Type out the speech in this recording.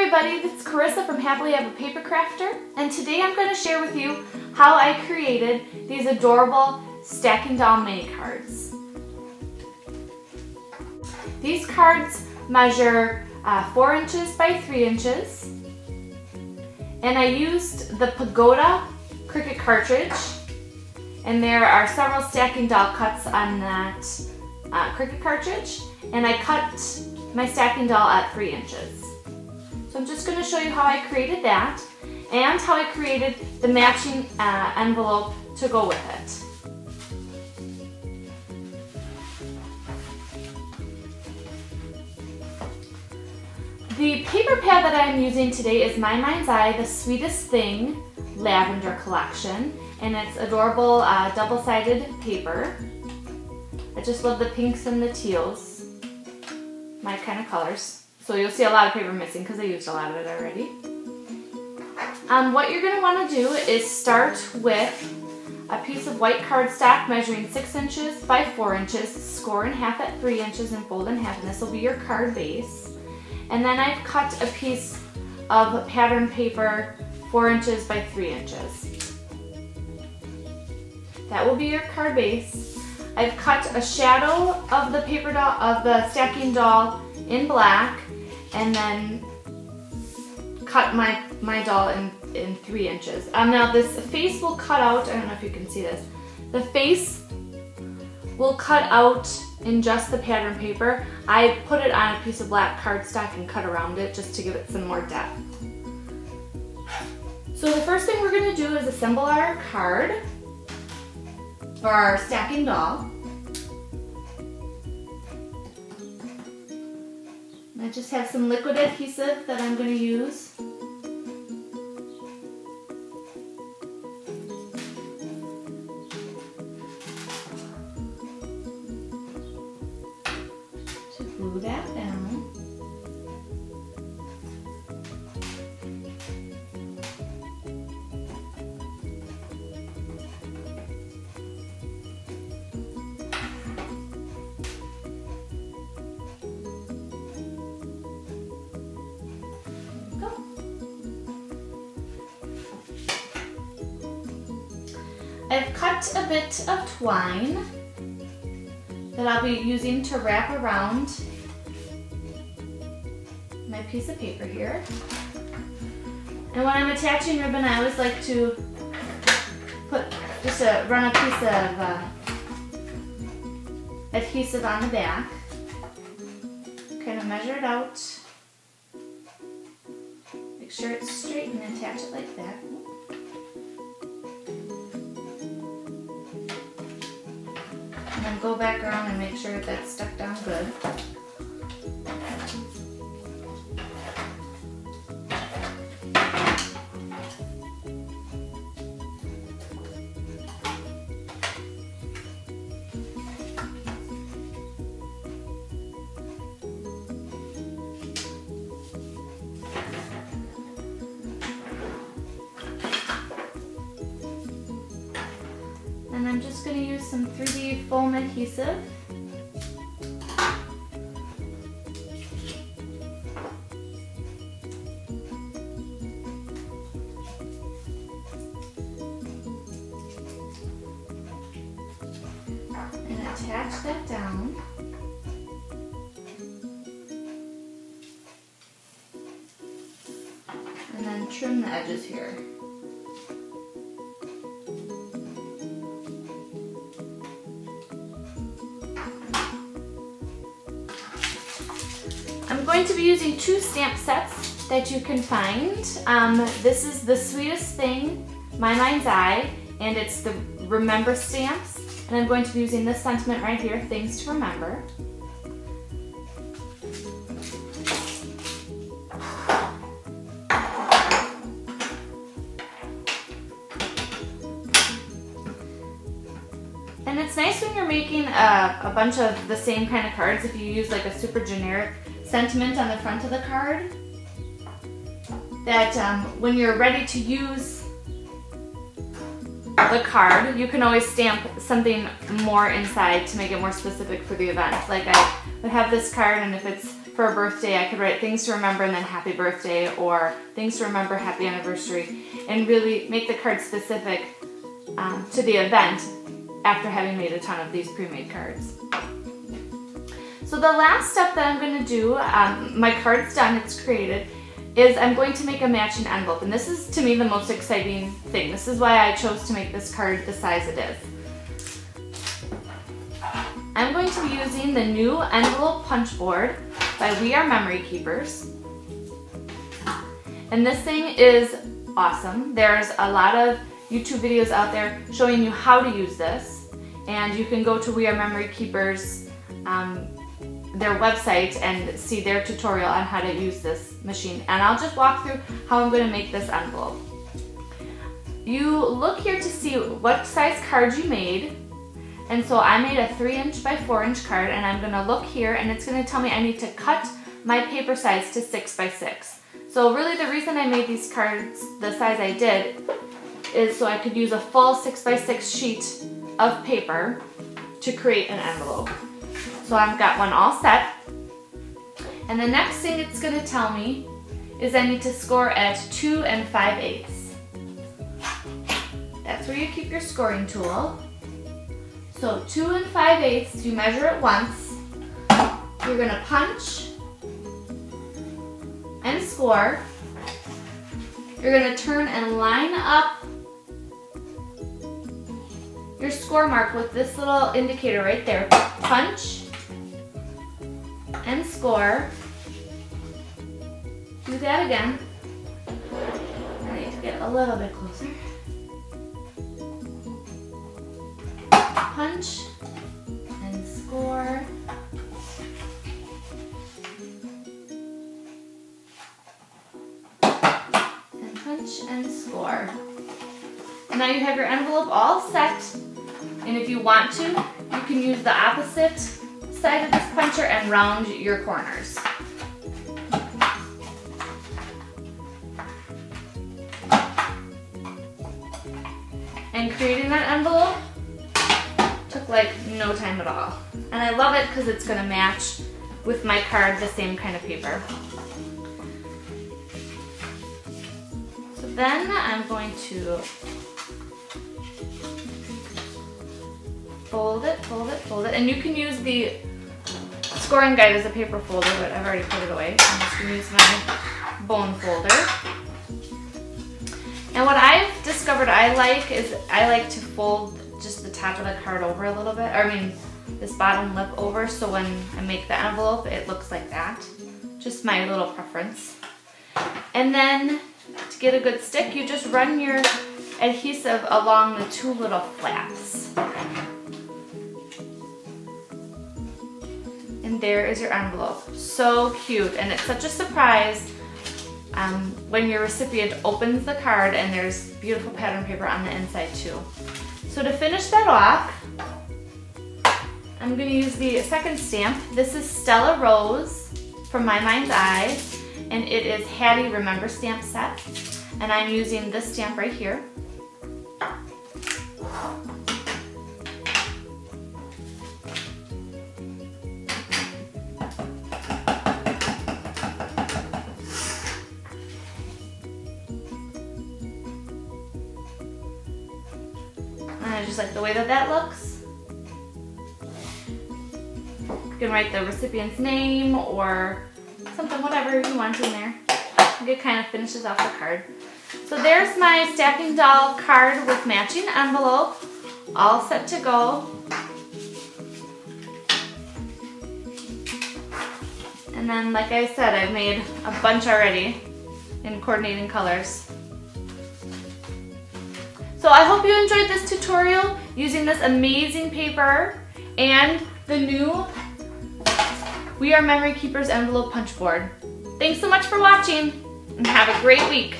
everybody, it's Carissa from Happily Ever Paper Crafter, and today I'm going to share with you how I created these adorable stacking doll mini cards. These cards measure 4 inches by 3 inches, and I used the Pagoda Cricut cartridge, and there are several stacking doll cuts on that Cricut cartridge, and I cut my stacking doll at 3 inches. So I'm just going to show you how I created that and how I created the matching envelope to go with it. The paper pad that I'm using today is My Mind's Eye, The Sweetest Thing Lavender Collection, and it's adorable double-sided paper. I just love the pinks and the teals, my kind of colors. So you'll see a lot of paper missing because I used a lot of it already. What you're going to want to do is start with a piece of white cardstock measuring 6 inches by 4 inches, score in half at 3 inches and fold in half, and this will be your card base. And then I've cut a piece of pattern paper 4 inches by 3 inches. That will be your card base. I've cut a shadow of the paper doll, of the stacking doll in black, and then cut my doll in 3 inches. Now this face will cut out, I don't know if you can see this, the face will cut out in just the pattern paper. I put it on a piece of black cardstock and cut around it just to give it some more depth. So the first thing we're going to do is assemble our card, or our stacking doll. I just have some liquid adhesive that I'm going to use. To glue that down. I've cut a bit of twine that I'll be using to wrap around my piece of paper here. And when I'm attaching ribbon, I always like to run a piece of adhesive on the back. Kind of measure it out. Make sure it's straight and attach it like that. And then go back around and make sure that's stuck down good. And I'm just going to use some 3D foam adhesive. And attach that down. And then trim the edges here. I'm going to be using 2 stamp sets that you can find. This is The Sweetest Thing, My Mind's Eye, and it's the Remember stamps. And I'm going to be using this sentiment right here, Things to Remember. And it's nice when you're making a bunch of the same kind of cards if you use like a super generic sentiment on the front of the card, that when you're ready to use the card, you can always stamp something more inside to make it more specific for the event. Like I would have this card, and if it's for a birthday, I could write things to remember and then happy birthday, or things to remember, happy anniversary, and really make the card specific to the event after having made a ton of these pre-made cards. So the last step that I'm going to do, my card's done, it's created, is I'm going to make a matching envelope. And this is, to me, the most exciting thing. This is why I chose to make this card the size it is. I'm going to be using the new envelope punch board by We Are Memory Keepers. And this thing is awesome. There's a lot of YouTube videos out there showing you how to use this. And you can go to We Are Memory Keepers, their website, and see their tutorial on how to use this machine. And I'll just walk through how I'm going to make this envelope. You look here to see what size card you made. And so I made a 3" by 4" card, and I'm going to look here and it's going to tell me I need to cut my paper size to 6 by 6. So really the reason I made these cards the size I did is so I could use a full 6 by 6 sheet of paper to create an envelope. So I've got one all set. And the next thing it's going to tell me is I need to score at 2 5/8. That's where you keep your scoring tool. So 2 5/8, you measure it once. You're going to punch and score. You're going to turn and line up your score mark with this little indicator right there. Punch and score. Do that again. I need to get a little bit closer. Punch and score. And punch and score. And now you have your envelope all set. And if you want to, you can use the opposite side of this puncher and round your corners. And creating that envelope took like no time at all. And I love it because it's going to match with my card the same kind of paper. So then I'm going to fold it, fold it, fold it. And you can use the scoring guide as a paper folder, but I've already put it away. I'm just going to use my bone folder. And what I've discovered I like is I like to fold just the top of the card over a little bit, or I mean this bottom lip over, so when I make the envelope it looks like that. Just my little preference. And then to get a good stick, you just run your adhesive along the two little flaps. And there is your envelope. So cute, and it's such a surprise when your recipient opens the card and there's beautiful pattern paper on the inside too. So to finish that off, I'm going to use the second stamp. This is Stella Rose from My Mind's Eye, and it is Hattie Remember Stamp Set. And I'm using this stamp right here. I just like the way that that looks. You can write the recipient's name or something, whatever you want in there. It kind of finishes off the card. So there's my stacking doll card with matching envelope, all set to go. And then, like I said, I've made a bunch already in coordinating colors. So I hope you enjoyed this tutorial using this amazing paper and the new We Are Memory Keepers envelope punch board. Thanks so much for watching and have a great week.